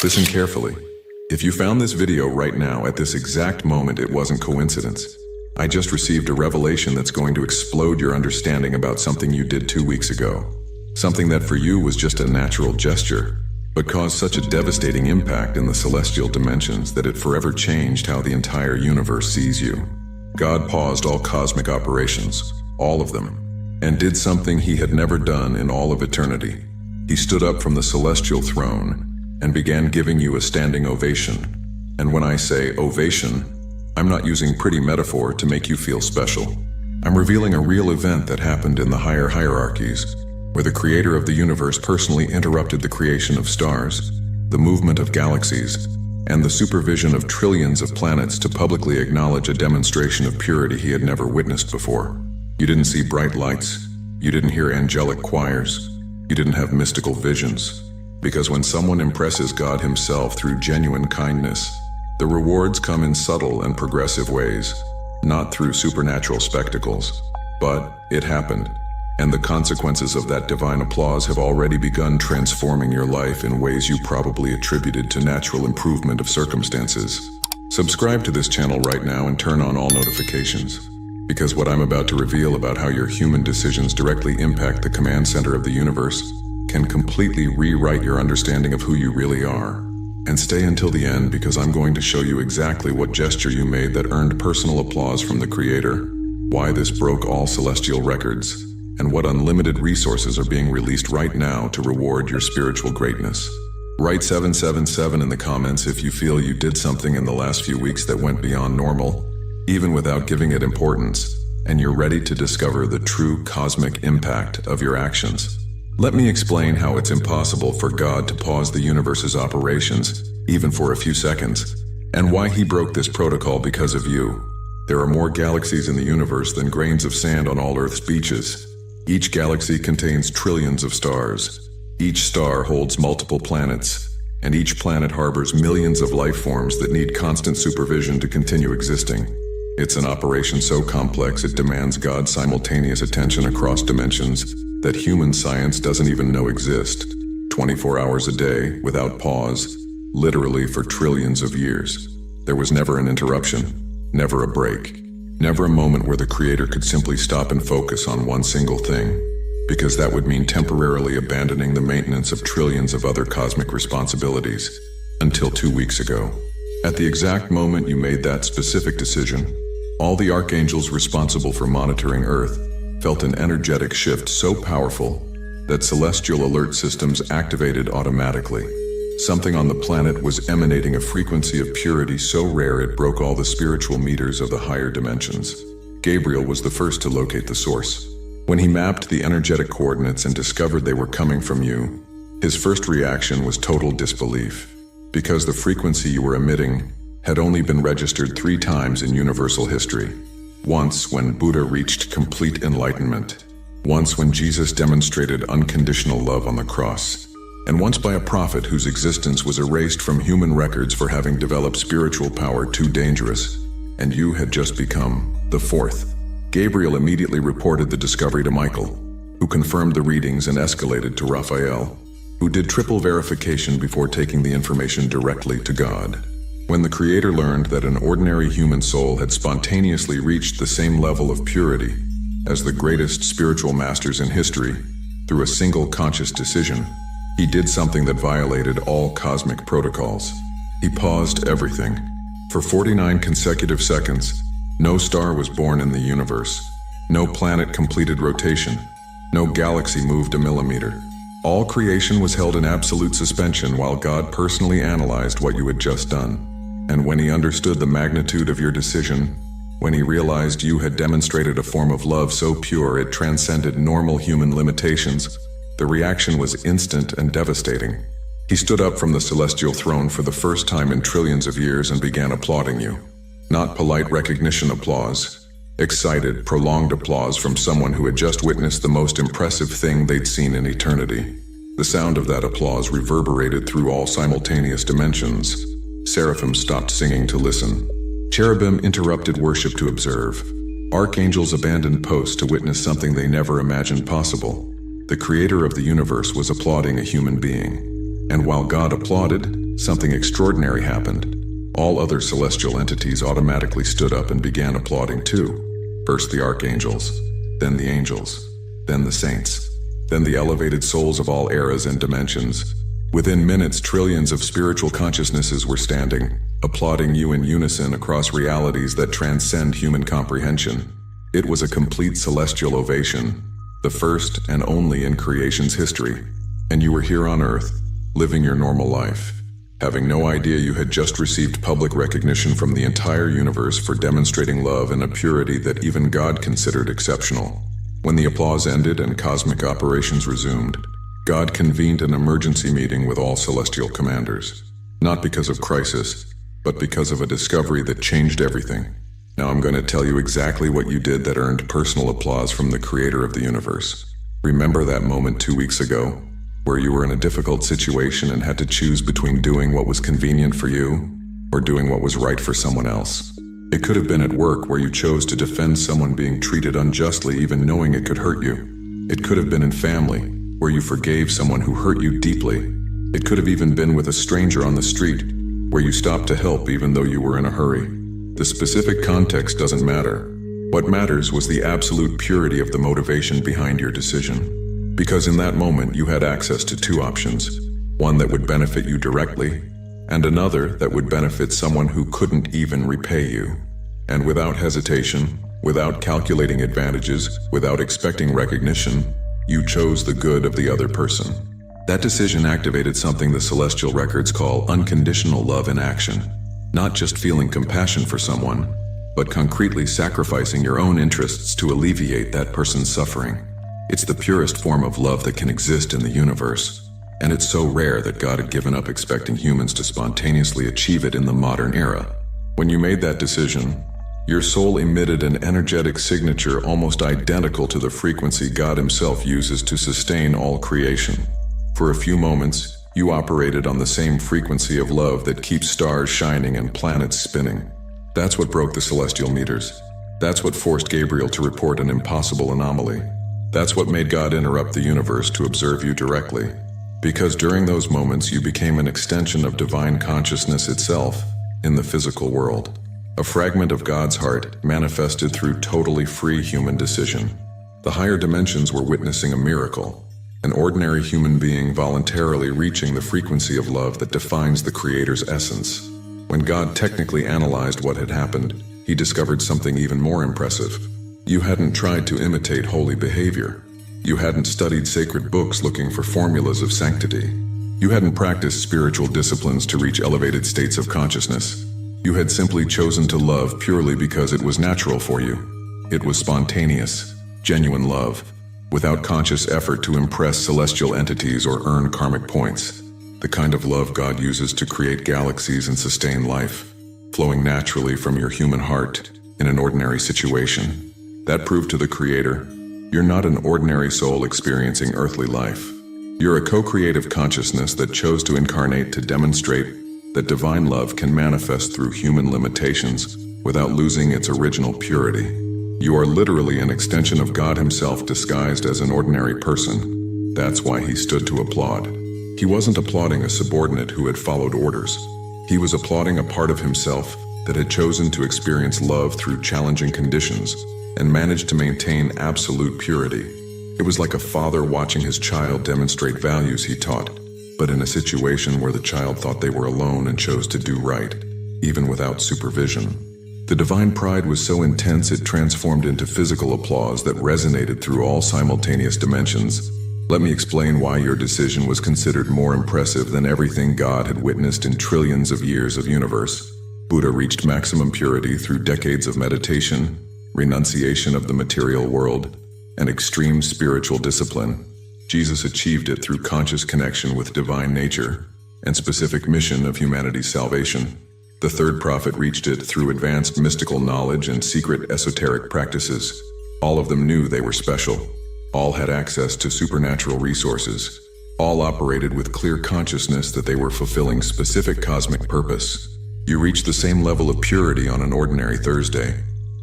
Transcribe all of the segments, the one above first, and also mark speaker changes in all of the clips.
Speaker 1: Listen carefully. If you found this video right now at this exact moment, it wasn't coincidence. I just received a revelation that's going to explode your understanding about something you did 2 weeks ago. Something that for you was just a natural gesture, but caused such a devastating impact in the celestial dimensions that it forever changed how the entire universe sees you. God paused all cosmic operations, all of them, and did something he had never done in all of eternity. He stood up from the celestial throne and began giving you a standing ovation. And when I say ovation, I'm not using pretty metaphor to make you feel special. I'm revealing a real event that happened in the higher hierarchies, where the creator of the universe personally interrupted the creation of stars, the movement of galaxies, and the supervision of trillions of planets to publicly acknowledge a demonstration of purity he had never witnessed before. You didn't see bright lights. You didn't hear angelic choirs. You didn't have mystical visions. Because when someone impresses God himself through genuine kindness, the rewards come in subtle and progressive ways, not through supernatural spectacles. But it happened, and the consequences of that divine applause have already begun transforming your life in ways you probably attributed to natural improvement of circumstances. Subscribe to this channel right now and turn on all notifications, because what I'm about to reveal about how your human decisions directly impact the command center of the universe can completely rewrite your understanding of who you really are. And stay until the end, because I'm going to show you exactly what gesture you made that earned personal applause from the Creator, why this broke all celestial records, and what unlimited resources are being released right now to reward your spiritual greatness. Write 777 in the comments if you feel you did something in the last few weeks that went beyond normal, even without giving it importance, and you're ready to discover the true cosmic impact of your actions. Let me explain how it's impossible for God to pause the universe's operations, even for a few seconds, and why he broke this protocol because of you. There are more galaxies in the universe than grains of sand on all Earth's beaches. Each galaxy contains trillions of stars. Each star holds multiple planets, and each planet harbors millions of life forms that need constant supervision to continue existing. It's an operation so complex it demands God's simultaneous attention across dimensions that human science doesn't even know exist, 24 hours a day, without pause, literally for trillions of years. There was never an interruption, never a break, never a moment where the Creator could simply stop and focus on one single thing, because that would mean temporarily abandoning the maintenance of trillions of other cosmic responsibilities, until 2 weeks ago. At the exact moment you made that specific decision, all the archangels responsible for monitoring Earth felt an energetic shift so powerful that celestial alert systems activated automatically. Something on the planet was emanating a frequency of purity so rare it broke all the spiritual meters of the higher dimensions. Gabriel was the first to locate the source. When he mapped the energetic coordinates and discovered they were coming from you, his first reaction was total disbelief, because the frequency you were emitting had only been registered 3 times in universal history. Once when Buddha reached complete enlightenment, once when Jesus demonstrated unconditional love on the cross, and once by a prophet whose existence was erased from human records for having developed spiritual power too dangerous, and you had just become the 4th. Gabriel immediately reported the discovery to Michael, who confirmed the readings and escalated to Raphael, who did triple verification before taking the information directly to God. When the Creator learned that an ordinary human soul had spontaneously reached the same level of purity as the greatest spiritual masters in history through a single conscious decision, he did something that violated all cosmic protocols. He paused everything. For 49 consecutive seconds, no star was born in the universe. No planet completed rotation. No galaxy moved a millimeter. All creation was held in absolute suspension while God personally analyzed what you had just done. And when he understood the magnitude of your decision, when he realized you had demonstrated a form of love so pure it transcended normal human limitations, the reaction was instant and devastating. He stood up from the celestial throne for the first time in trillions of years and began applauding you. Not polite recognition applause, excited, prolonged applause from someone who had just witnessed the most impressive thing they'd seen in eternity. The sound of that applause reverberated through all simultaneous dimensions. Seraphim stopped singing to listen. Cherubim interrupted worship to observe. Archangels abandoned posts to witness something they never imagined possible. The Creator of the universe was applauding a human being. And while God applauded, something extraordinary happened. All other celestial entities automatically stood up and began applauding too. First the archangels, then the angels, then the saints, then the elevated souls of all eras and dimensions. Within minutes, trillions of spiritual consciousnesses were standing, applauding you in unison across realities that transcend human comprehension. It was a complete celestial ovation, the first and only in creation's history. And you were here on Earth, living your normal life, having no idea you had just received public recognition from the entire universe for demonstrating love in a purity that even God considered exceptional. When the applause ended and cosmic operations resumed, God convened an emergency meeting with all celestial commanders, not because of crisis, but because of a discovery that changed everything. Now I'm going to tell you exactly what you did that earned personal applause from the creator of the universe. Remember that moment 2 weeks ago, where you were in a difficult situation and had to choose between doing what was convenient for you or doing what was right for someone else? It could have been at work where you chose to defend someone being treated unjustly even knowing it could hurt you. It could have been in family, where you forgave someone who hurt you deeply. It could have even been with a stranger on the street, where you stopped to help even though you were in a hurry. The specific context doesn't matter. What matters was the absolute purity of the motivation behind your decision. Because in that moment you had access to two options, one that would benefit you directly, and another that would benefit someone who couldn't even repay you. And without hesitation, without calculating advantages, without expecting recognition, you chose the good of the other person. That decision activated something the celestial records call unconditional love in action. Not just feeling compassion for someone, but concretely sacrificing your own interests to alleviate that person's suffering. It's the purest form of love that can exist in the universe, and it's so rare that God had given up expecting humans to spontaneously achieve it in the modern era. When you made that decision, your soul emitted an energetic signature almost identical to the frequency God Himself uses to sustain all creation. For a few moments, you operated on the same frequency of love that keeps stars shining and planets spinning. That's what broke the celestial meters. That's what forced Gabriel to report an impossible anomaly. That's what made God interrupt the universe to observe you directly. Because during those moments you became an extension of divine consciousness itself in the physical world. A fragment of God's heart manifested through totally free human decision. The higher dimensions were witnessing a miracle. An ordinary human being voluntarily reaching the frequency of love that defines the Creator's essence. When God technically analyzed what had happened, He discovered something even more impressive. You hadn't tried to imitate holy behavior. You hadn't studied sacred books looking for formulas of sanctity. You hadn't practiced spiritual disciplines to reach elevated states of consciousness. You had simply chosen to love purely because it was natural for you. It was spontaneous, genuine love, without conscious effort to impress celestial entities or earn karmic points. The kind of love God uses to create galaxies and sustain life, flowing naturally from your human heart in an ordinary situation. That proved to the Creator, you're not an ordinary soul experiencing earthly life. You're a co-creative consciousness that chose to incarnate to demonstrate that divine love can manifest through human limitations without losing its original purity. You are literally an extension of God Himself disguised as an ordinary person. That's why He stood to applaud. He wasn't applauding a subordinate who had followed orders. He was applauding a part of himself that had chosen to experience love through challenging conditions and managed to maintain absolute purity. It was like a father watching his child demonstrate values he taught, but in a situation where the child thought they were alone and chose to do right, even without supervision. The divine pride was so intense it transformed into physical applause that resonated through all simultaneous dimensions. Let me explain why your decision was considered more impressive than everything God had witnessed in trillions of years of universe. Buddha reached maximum purity through decades of meditation, renunciation of the material world, and extreme spiritual discipline. Jesus achieved it through conscious connection with divine nature and specific mission of humanity's salvation. The third prophet reached it through advanced mystical knowledge and secret esoteric practices. All of them knew they were special. All had access to supernatural resources. All operated with clear consciousness that they were fulfilling specific cosmic purpose. You reached the same level of purity on an ordinary Thursday,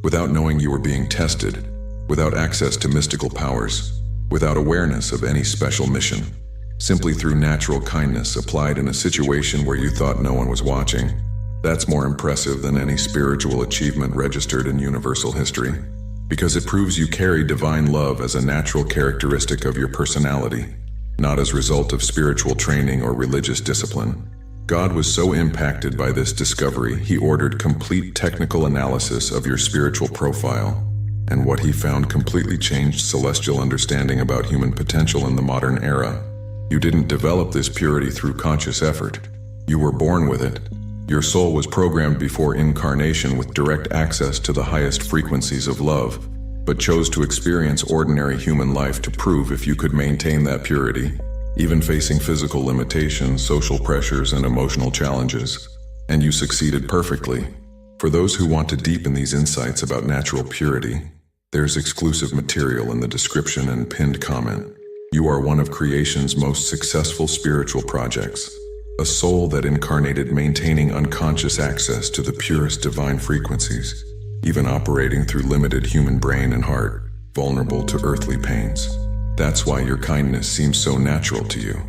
Speaker 1: without knowing you were being tested, without access to mystical powers, without awareness of any special mission. simply through natural kindness applied in a situation where you thought no one was watching. That's more impressive than any spiritual achievement registered in universal history, because it proves you carry divine love as a natural characteristic of your personality, not as a result of spiritual training or religious discipline. God was so impacted by this discovery, he ordered complete technical analysis of your spiritual profile, and what he found completely changed celestial understanding about human potential in the modern era. You didn't develop this purity through conscious effort. You were born with it. Your soul was programmed before incarnation with direct access to the highest frequencies of love, but chose to experience ordinary human life to prove if you could maintain that purity, even facing physical limitations, social pressures, and emotional challenges. And you succeeded perfectly. For those who want to deepen these insights about natural purity, there's exclusive material in the description and pinned comment. You are one of creation's most successful spiritual projects, a soul that incarnated maintaining unconscious access to the purest divine frequencies, even operating through limited human brain and heart, vulnerable to earthly pains. That's why your kindness seems so natural to you.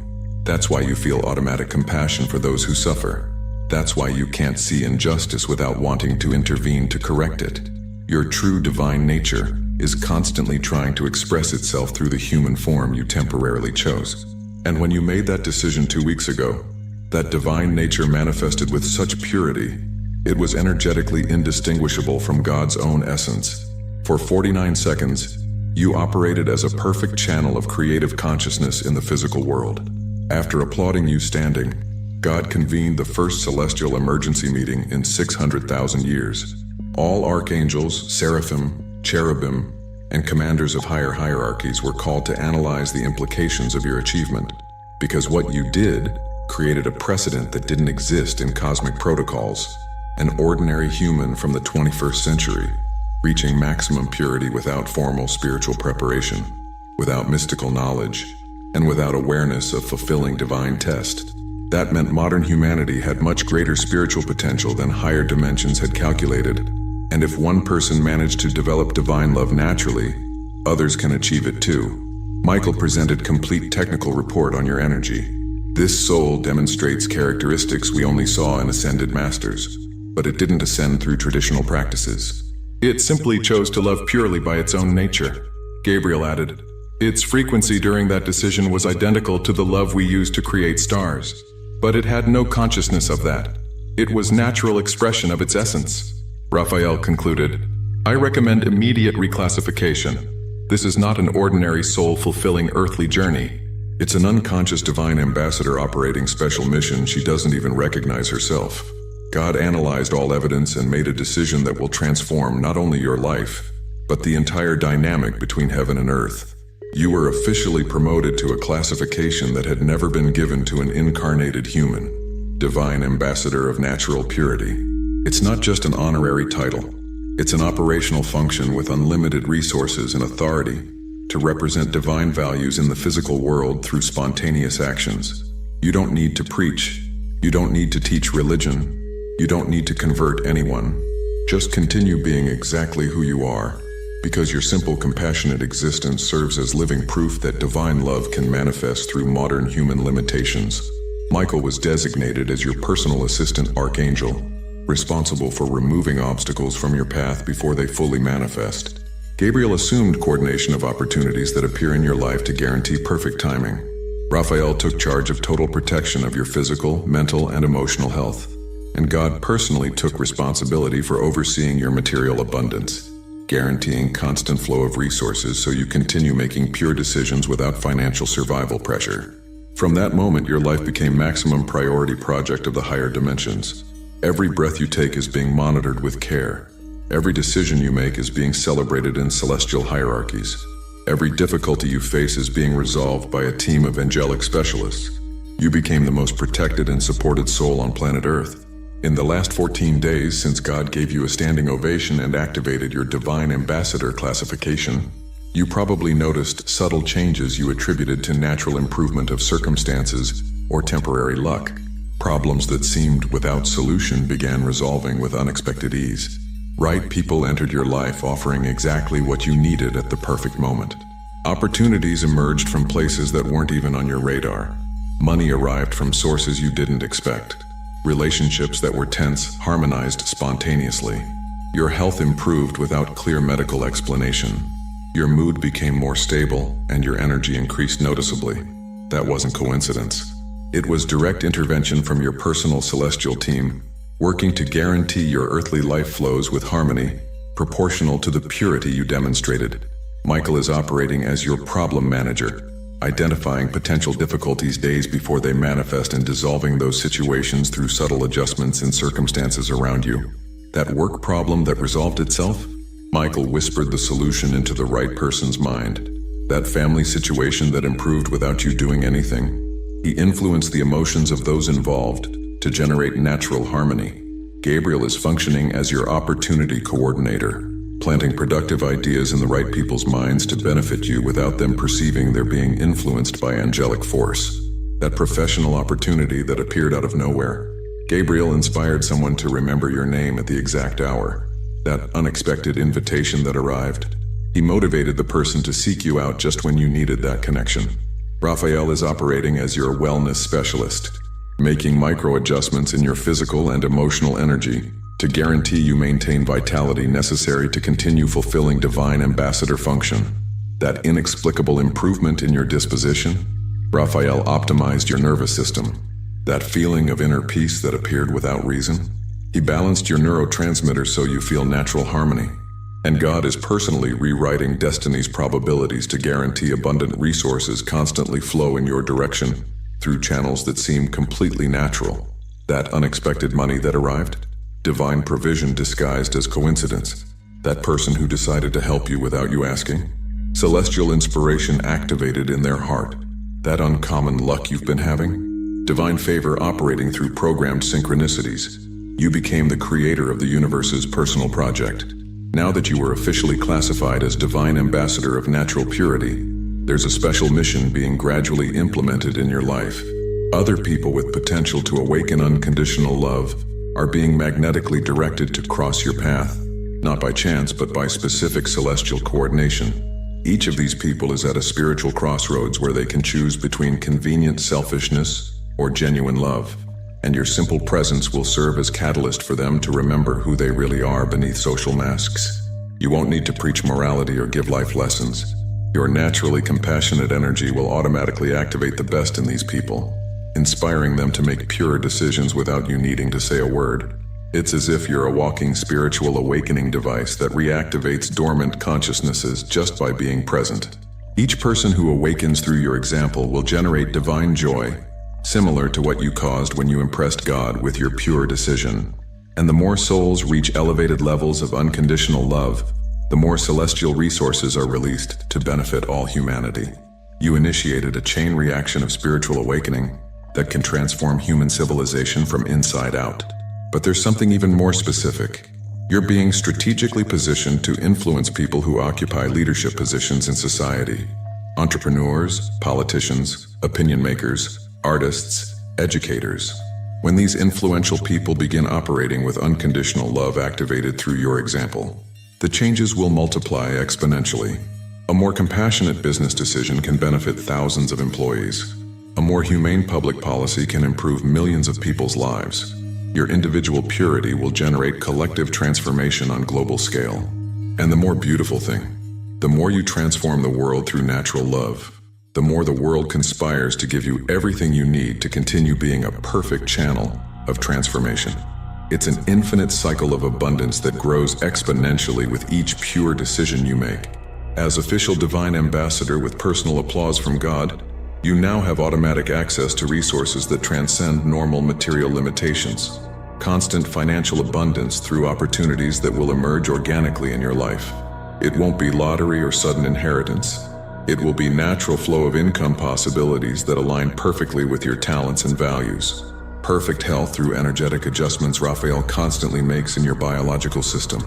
Speaker 1: That's why you feel automatic compassion for those who suffer. That's why you can't see injustice without wanting to intervene to correct it. Your true divine nature is constantly trying to express itself through the human form you temporarily chose. And when you made that decision 2 weeks ago, that divine nature manifested with such purity, it was energetically indistinguishable from God's own essence. For 49 seconds, you operated as a perfect channel of creative consciousness in the physical world. After applauding you standing, God convened the first celestial emergency meeting in 600,000 years. All archangels, seraphim, cherubim, and commanders of higher hierarchies were called to analyze the implications of your achievement, because what you did created a precedent that didn't exist in cosmic protocols. An ordinary human from the 21st century, reaching maximum purity without formal spiritual preparation, without mystical knowledge, and without awareness of fulfilling divine test. That meant modern humanity had much greater spiritual potential than higher dimensions had calculated. And if one person managed to develop divine love naturally, others can achieve it too. Michael presented complete technical report on your energy. This soul demonstrates characteristics we only saw in ascended masters, but it didn't ascend through traditional practices. It simply chose to love purely by its own nature. Gabriel added, its frequency during that decision was identical to the love we use to create stars, but it had no consciousness of that. It was natural expression of its essence. Raphael concluded, I recommend immediate reclassification. This is not an ordinary soul-fulfilling earthly journey. It's an unconscious divine ambassador operating special mission she doesn't even recognize herself. God analyzed all evidence and made a decision that will transform not only your life, but the entire dynamic between heaven and earth. You were officially promoted to a classification that had never been given to an incarnated human, divine ambassador of natural purity. It's not just an honorary title. It's an operational function with unlimited resources and authority to represent divine values in the physical world through spontaneous actions. You don't need to preach. You don't need to teach religion. You don't need to convert anyone. Just continue being exactly who you are, because your simple, compassionate existence serves as living proof that divine love can manifest through modern human limitations. Michael was designated as your personal assistant archangel, responsible for removing obstacles from your path before they fully manifest. Gabriel assumed coordination of opportunities that appear in your life to guarantee perfect timing. Raphael took charge of total protection of your physical, mental, and emotional health. And God personally took responsibility for overseeing your material abundance, guaranteeing constant flow of resources so you continue making pure decisions without financial survival pressure. From that moment, your life became maximum priority project of the higher dimensions. Every breath you take is being monitored with care. Every decision you make is being celebrated in celestial hierarchies. Every difficulty you face is being resolved by a team of angelic specialists. You became the most protected and supported soul on planet Earth. In the last 14 days since God gave you a standing ovation and activated your divine ambassador classification, you probably noticed subtle changes you attributed to natural improvement of circumstances or temporary luck. Problems that seemed without solution began resolving with unexpected ease. Right people entered your life offering exactly what you needed at the perfect moment. Opportunities emerged from places that weren't even on your radar. Money arrived from sources you didn't expect. Relationships that were tense harmonized spontaneously. Your health improved without clear medical explanation. Your mood became more stable, and your energy increased noticeably. That wasn't coincidence. It was direct intervention from your personal celestial team, working to guarantee your earthly life flows with harmony, proportional to the purity you demonstrated. Michael is operating as your problem manager, identifying potential difficulties days before they manifest and dissolving those situations through subtle adjustments in circumstances around you. That work problem that resolved itself? Michael whispered the solution into the right person's mind. That family situation that improved without you doing anything? He influenced the emotions of those involved to generate natural harmony. Gabriel is functioning as your opportunity coordinator, planting productive ideas in the right people's minds to benefit you without them perceiving they're being influenced by angelic force. That professional opportunity that appeared out of nowhere. Gabriel inspired someone to remember your name at the exact hour. That unexpected invitation that arrived. He motivated the person to seek you out just when you needed that connection. Raphael is operating as your wellness specialist, making micro adjustments in your physical and emotional energy to guarantee you maintain vitality necessary to continue fulfilling divine ambassador function. That inexplicable improvement in your disposition? Raphael optimized your nervous system. That feeling of inner peace that appeared without reason? He balanced your neurotransmitters so you feel natural harmony. And God is personally rewriting destiny's probabilities to guarantee abundant resources constantly flow in your direction through channels that seem completely natural. That unexpected money that arrived? Divine provision disguised as coincidence. That person who decided to help you without you asking? Celestial inspiration activated in their heart. That uncommon luck you've been having? Divine favor operating through programmed synchronicities. You became the creator of the universe's personal project. Now that you were officially classified as divine ambassador of natural purity, there's a special mission being gradually implemented in your life. Other people with potential to awaken unconditional love are being magnetically directed to cross your path, not by chance but by specific celestial coordination. Each of these people is at a spiritual crossroads where they can choose between convenient selfishness or genuine love. And your simple presence will serve as catalyst for them to remember who they really are beneath social masks. You won't need to preach morality or give life lessons. Your naturally compassionate energy will automatically activate the best in these people, inspiring them to make pure decisions without you needing to say a word. It's as if you're a walking spiritual awakening device that reactivates dormant consciousnesses just by being present. Each person who awakens through your example will generate divine joy, similar to what you caused when you impressed God with your pure decision. And the more souls reach elevated levels of unconditional love, the more celestial resources are released to benefit all humanity. You initiated a chain reaction of spiritual awakening that can transform human civilization from inside out. But there's something even more specific. You're being strategically positioned to influence people who occupy leadership positions in society. Entrepreneurs, politicians, opinion makers, artists, educators. When these influential people begin operating with unconditional love activated through your example, the changes will multiply exponentially. A more compassionate business decision can benefit thousands of employees. A more humane public policy can improve millions of people's lives. Your individual purity will generate collective transformation on global scale. And the more beautiful thing, the more you transform the world through natural love, the more the world conspires to give you everything you need to continue being a perfect channel of transformation. It's an infinite cycle of abundance that grows exponentially with each pure decision you make. As official divine ambassador with personal applause from God, you now have automatic access to resources that transcend normal material limitations. Constant financial abundance through opportunities that will emerge organically in your life. It won't be lottery or sudden inheritance. It will be natural flow of income possibilities that align perfectly with your talents and values. Perfect health through energetic adjustments Raphael constantly makes in your biological system.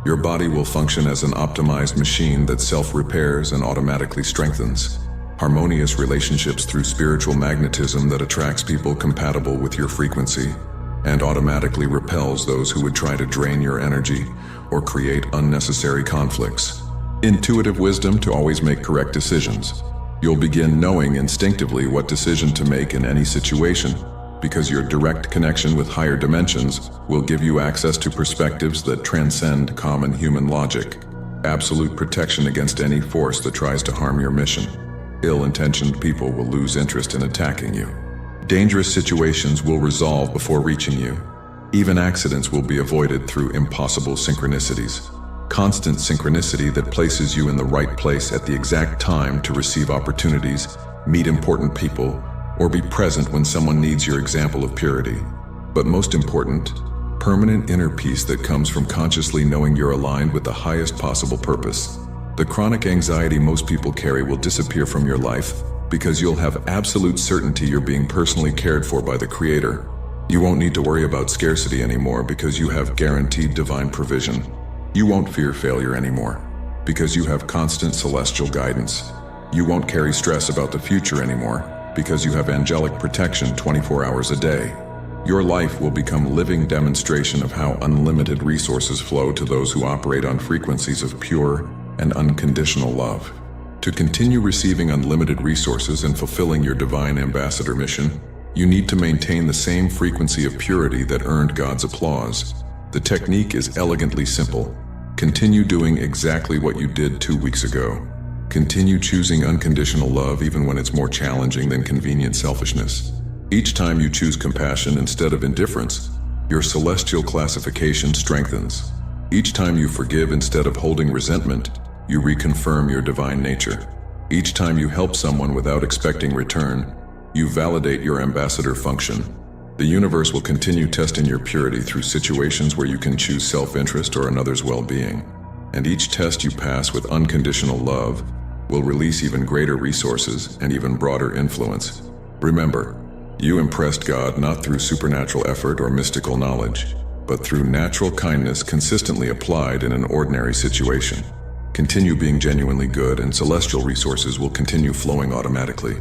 Speaker 1: Your body will function as an optimized machine that self-repairs and automatically strengthens. Harmonious relationships through spiritual magnetism that attracts people compatible with your frequency and automatically repels those who would try to drain your energy or create unnecessary conflicts. Intuitive wisdom to always make correct decisions. You'll begin knowing instinctively what decision to make in any situation, because your direct connection with higher dimensions will give you access to perspectives that transcend common human logic. Absolute protection against any force that tries to harm your mission. Ill-intentioned people will lose interest in attacking you. Dangerous situations will resolve before reaching you. Even accidents will be avoided through impossible synchronicities. Constant synchronicity that places you in the right place at the exact time to receive opportunities, meet important people, or be present when someone needs your example of purity. But most important, permanent inner peace that comes from consciously knowing you're aligned with the highest possible purpose. The chronic anxiety most people carry will disappear from your life because you'll have absolute certainty you're being personally cared for by the Creator. You won't need to worry about scarcity anymore because you have guaranteed divine provision. You won't fear failure anymore because you have constant celestial guidance. You won't carry stress about the future anymore because you have angelic protection 24 hours a day. Your life will become living demonstration of how unlimited resources flow to those who operate on frequencies of pure and unconditional love. To continue receiving unlimited resources and fulfilling your divine ambassador mission, you need to maintain the same frequency of purity that earned God's applause. The technique is elegantly simple. Continue doing exactly what you did 2 weeks ago. Continue choosing unconditional love even when it's more challenging than convenient selfishness. Each time you choose compassion instead of indifference, your celestial classification strengthens. Each time you forgive instead of holding resentment, you reconfirm your divine nature. Each time you help someone without expecting return, you validate your ambassador function. The universe will continue testing your purity through situations where you can choose self-interest or another's well-being. And each test you pass with unconditional love will release even greater resources and even broader influence. Remember, you impressed God not through supernatural effort or mystical knowledge, but through natural kindness consistently applied in an ordinary situation. Continue being genuinely good and celestial resources will continue flowing automatically.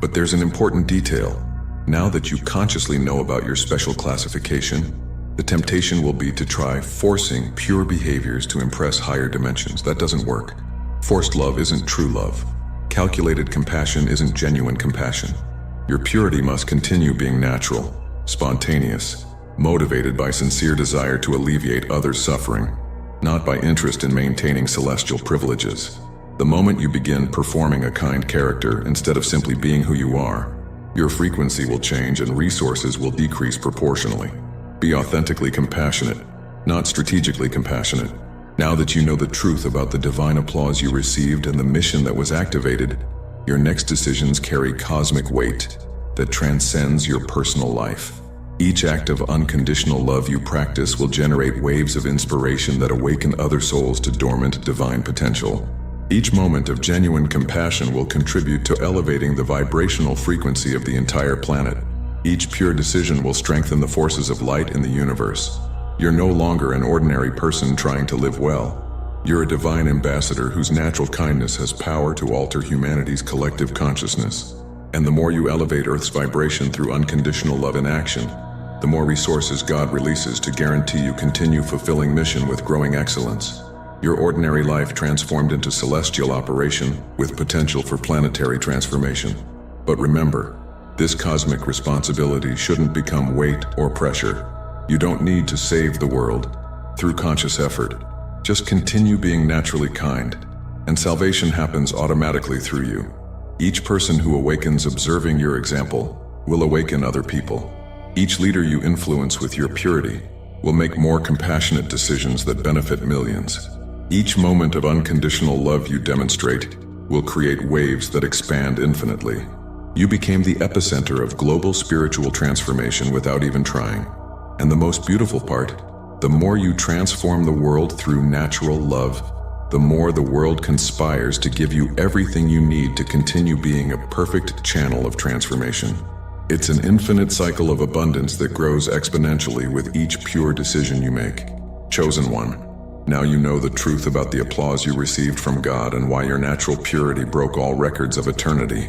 Speaker 1: But there's an important detail. Now that you consciously know about your special classification, the temptation will be to try forcing pure behaviors to impress higher dimensions. That doesn't work. Forced love isn't true love. Calculated compassion isn't genuine compassion. Your purity must continue being natural, spontaneous, motivated by sincere desire to alleviate others' suffering, not by interest in maintaining celestial privileges. The moment you begin performing a kind character instead of simply being who you are, your frequency will change and resources will decrease proportionally. Be authentically compassionate, not strategically compassionate. Now that you know the truth about the divine applause you received and the mission that was activated, your next decisions carry cosmic weight that transcends your personal life. Each act of unconditional love you practice will generate waves of inspiration that awaken other souls to dormant divine potential. Each moment of genuine compassion will contribute to elevating the vibrational frequency of the entire planet. Each pure decision will strengthen the forces of light in the universe. You're no longer an ordinary person trying to live well. You're a divine ambassador whose natural kindness has power to alter humanity's collective consciousness. And the more you elevate Earth's vibration through unconditional love in action, the more resources God releases to guarantee you continue fulfilling mission with growing excellence. Your ordinary life transformed into celestial operation with potential for planetary transformation. But remember, this cosmic responsibility shouldn't become weight or pressure. You don't need to save the world through conscious effort. Just continue being naturally kind, and salvation happens automatically through you. Each person who awakens observing your example will awaken other people. Each leader you influence with your purity will make more compassionate decisions that benefit millions. Each moment of unconditional love you demonstrate will create waves that expand infinitely. You became the epicenter of global spiritual transformation without even trying. And the most beautiful part, the more you transform the world through natural love, the more the world conspires to give you everything you need to continue being a perfect channel of transformation. It's an infinite cycle of abundance that grows exponentially with each pure decision you make. Chosen one. Now you know the truth about the applause you received from God and why your natural purity broke all records of eternity.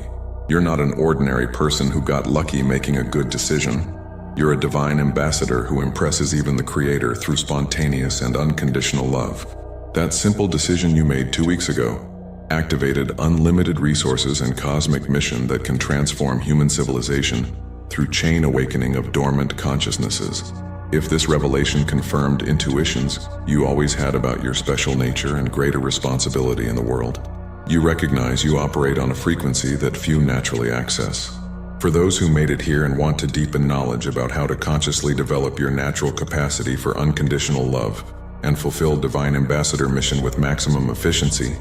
Speaker 1: You're not an ordinary person who got lucky making a good decision. You're a divine ambassador who impresses even the Creator through spontaneous and unconditional love. That simple decision you made 2 weeks ago activated unlimited resources and cosmic mission that can transform human civilization through chain awakening of dormant consciousnesses. If this revelation confirmed intuitions you always had about your special nature and greater responsibility in the world, you recognize you operate on a frequency that few naturally access. For those who made it here and want to deepen knowledge about how to consciously develop your natural capacity for unconditional love and fulfill Divine Ambassador mission with maximum efficiency,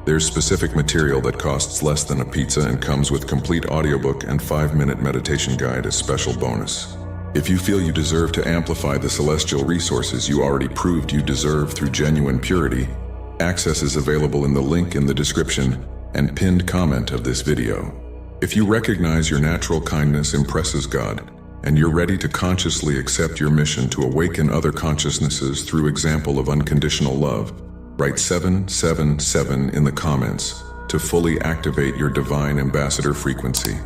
Speaker 1: there's specific material that costs less than a pizza and comes with complete audiobook and 5-minute meditation guide as special bonus. If you feel you deserve to amplify the celestial resources you already proved you deserve through genuine purity, access is available in the link in the description and pinned comment of this video. If you recognize your natural kindness impresses God, and you're ready to consciously accept your mission to awaken other consciousnesses through example of unconditional love, write 777 in the comments to fully activate your Divine Ambassador frequency.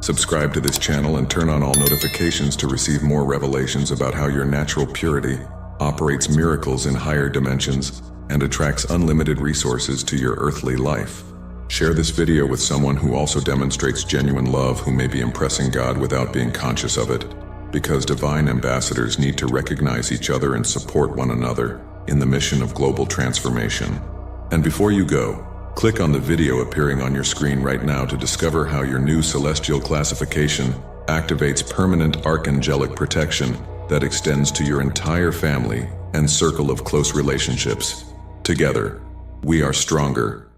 Speaker 1: Subscribe to this channel and turn on all notifications to receive more revelations about how your natural purity operates miracles in higher dimensions and attracts unlimited resources to your earthly life. Share this video with someone who also demonstrates genuine love, who may be impressing God without being conscious of it, because Divine Ambassadors need to recognize each other and support one another in the mission of global transformation. And before you go, click on the video appearing on your screen right now to discover how your new celestial classification activates permanent archangelic protection that extends to your entire family and circle of close relationships. Together, we are stronger,